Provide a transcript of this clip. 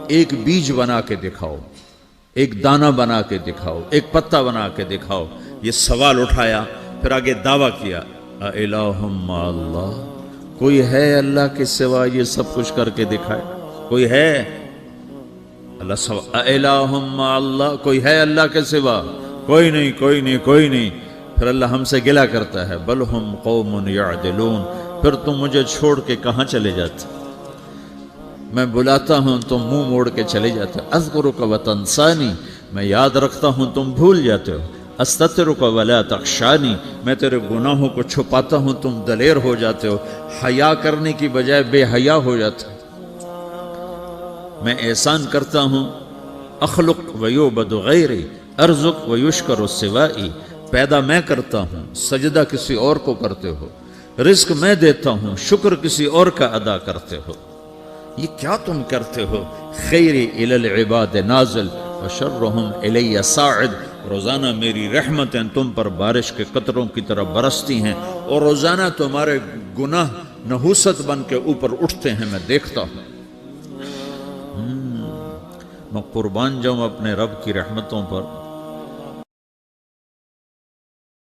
ایک بیج بنا کے دکھاؤ، ایک دانہ بنا کے دکھاؤ، ایک پتا بنا کے دکھاؤ۔ یہ سوال اٹھایا، پھر آگے دعویٰ کیا، اِلَٰهٌ مَّعَ اللَّهِ، کوئی ہے اللہ کے سوا یہ سب کچھ کر کے دکھائے؟ کوئی ہے؟ اللہ سوا اِلَٰهٌ مَّعَ اللَّهِ، کوئی ہے اللہ کے سوا؟ کوئی نہیں، کوئی نہیں، کوئی نہیں۔ پھر اللہ ہم سے گلہ کرتا ہے، بل ہم قوم یعدلون، پھر تم مجھے چھوڑ کے کہاں چلے جاتے؟ میں بلاتا ہوں تم منہ موڑ کے چلے جاتے ہو۔ اذکرک وتنسانی، میں یاد رکھتا ہوں تم بھول جاتے ہو۔ استترک ولا تخشانی، میں تیرے گناہوں کو چھپاتا ہوں تم دلیر ہو جاتے ہو، حیا کرنے کی بجائے بے حیا ہو جاتے ہو۔ میں احسان کرتا ہوں، اخلق ویعبد غیری، ارزق ویشکر سوائی، پیدا میں کرتا ہوں، سجدہ کسی اور کو کرتے ہو، رزق میں دیتا ہوں، شکر کسی اور کا ادا کرتے ہو۔ یہ کیا تم کرتے ہو؟ خیری الی العباد نازل وشرہم الی صاعد، روزانہ میری رحمتیں تم پر بارش کے قطروں کی طرح برستی ہیں، اور روزانہ تمہارے گناہ نحوست بن کے اوپر اٹھتے ہیں، میں دیکھتا ہوں۔ میں قربان جاؤں اپنے رب کی رحمتوں پر۔